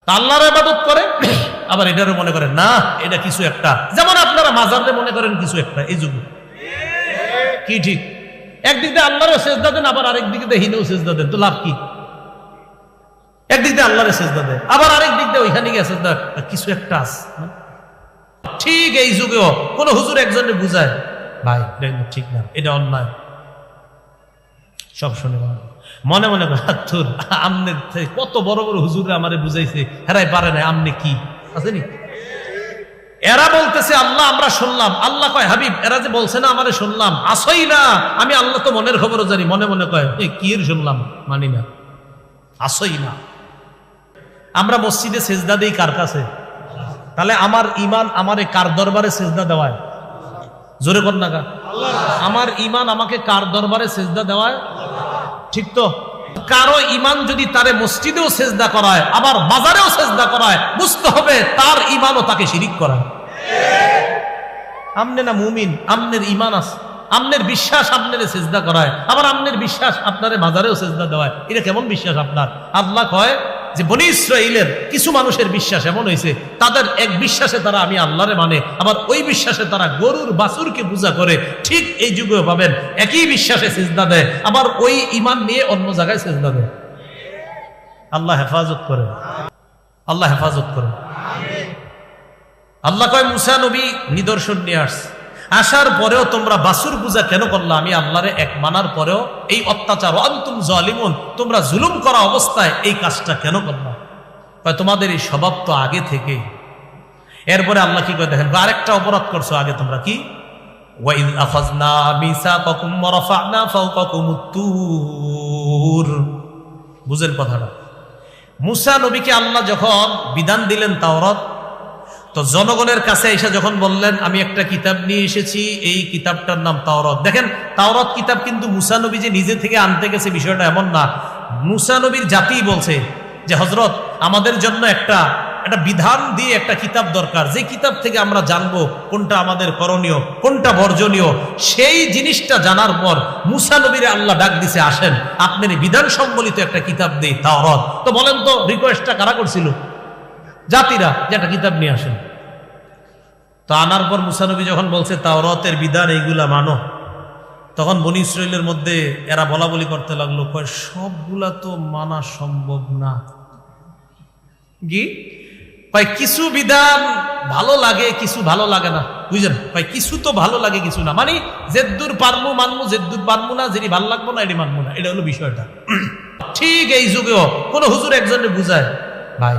আল্লাহর ইবাদত করে, আবার এটারও মনে করেন না এটা কিছু একটা, যেমন আপনারা মাজারে মনে করেন কিছু একটা। এই যুগ কি ঠিক? একদিক দিয়ে আল্লাহরও সেজদা দেন, আবার আরেক দিকে দিয়ে হিনেও সেজদা দেন, তো লাভ কি? একদিক দিয়ে আল্লাহরে সেজদা দেন, আবার আরেক দিক দিয়ে ওইখানে গিয়ে সেজদা, কিছু একটা আছে। ঠিক এই যুগেও কোন হুজুর একজনে বুঝায় ভাই এটা ঠিক না, এটা অন্যায়, সব শুনে মনে মনে হাতুর আমনের কত বড় বড় হুজুরে আমারে বুঝাইছে, হেরাই পারে না, আমনে কি আসেনি? এরা বলতেছে আল্লাহ আমরা শুনলাম, আল্লাহ কয় হাবিব এরা যে বলছে না আমারে শুনলাম, আসই না আমি আল্লাহ তো মনের খবরও জানি, মনে মনে কয় কি এর শুনলাম, মানি না, আসই না। আমরা মসজিদে সেজদা দেই কার কাছে? তাহলে আমার ইমান আমারে কার দরবারে সেজদা দেওয়ায়? জোরে কর না, আমার ইমান আমাকে কার দরবারে সেজদা দেওয়ায়? ঠিক তো? কারো ইমান যদি তারে মসজিদেও সেজদা করায়, আবার বাজারেও সেজদা করায়, বুঝতে হবে তার ইমানও তাকে শিরিক করায়। আমনে না মুমিন, আমনের ইমান আছে, আমনের বিশ্বাস আপনার সেজদা করায়, আবার আমনের বিশ্বাস আপনারে বাজারেও সেজদা দেওয়ায়। এটা কেমন বিশ্বাস আপনার? আল্লাহ কয় যে বনী ইসরাইলের কিছু মানুষের বিশ্বাস এমন হয়েছে, তাদের এক বিশ্বাসে তারা আমি আল্লাহরে মানে, আবার ওই বিশ্বাসে তারা গরুর বাছুরকে পূজা করে। ঠিক এই যুগেও পাবেন একই বিশ্বাসে সিজদা দেয়, আবার ওই ঈমান নিয়ে অন্য জায়গায় সিজদা দেয়। আল্লাহ হেফাজত করে, আল্লাহ হেফাজত করে। আল্লাহ কয় মুসা নবী নিদর্শন নিয়ে আসছে, আসার পরেও তোমরা বাছুর পূজা কেন করলা? আমি আল্লাহরে এক মানার পরেও এই অত্যাচার, আনতুম জালিমুন, তোমরা জুলুম করা অবস্থায় এই কাজটা কেন করলা? তোমাদের এই স্বভাব তো আগে থেকে। এরপরে আল্লাহ কি করে দেখেন, আরেকটা অপরাধ করছো আগে তোমরা, কি? ওয়াইদ আখাযনা মিসাকাকুম ওয়া রাফা'না ফাওকাকুমুত তুর। বুঝেন কথাটা? মুসা নবীকে আল্লাহ যখন বিধান দিলেন তাওরাত, তো জনগণের কাছে এসে যখন বললেন আমি একটা কিতাব নিয়ে এসেছি, এই কিতাবটার নাম তাওরাত। দেখেন তাওরাত কিতাব কিন্তু মুসা নবী যে নিজে থেকে আনতে গেছে বিষয়টা এমন না। মুসা নবীর জাতিই বলছে যে হযরত আমাদের জন্য একটা বিধান দিয়ে একটা কিতাব দরকার, যে কিতাব থেকে আমরা জানবো কোনটা আমাদের করণীয়, কোনটা বর্জনীয়। সেই জিনিসটা জানার পর মুসা নবীরে আল্লাহ ডাক দিছে, আসেন আপনার বিধান সম্বলিত একটা কিতাব দেই, তাওরাত। তো বলেন তো রিকোয়েস্টটা কারা করছিল? জাতিরা, যে একটা কিতাব নিয়ে আসেন। তো আনার পর মুসা নবী যখন বলছে তাওরাতের বিধান এইগুলা মানো, তখন বনী ইসরাইলের মধ্যে এরা বলা বলি করতে লাগলো, কয় সবগুলা তো মানা সম্ভব না। কি কয়? কিছু বিধান ভালো লাগে, কিছু ভালো লাগে না, বুঝলেন? কয় কিছু তো ভালো লাগে, কিছু না। মানে যেদ্দুর পারমু মানমু, যেদ্দুর পারমু না, যেটি ভালো লাগবো না এটি মানবো না, এটা হলো বিষয়টা। ঠিক এই যুগেও কোন হুজুর একজনে বুঝায় ভাই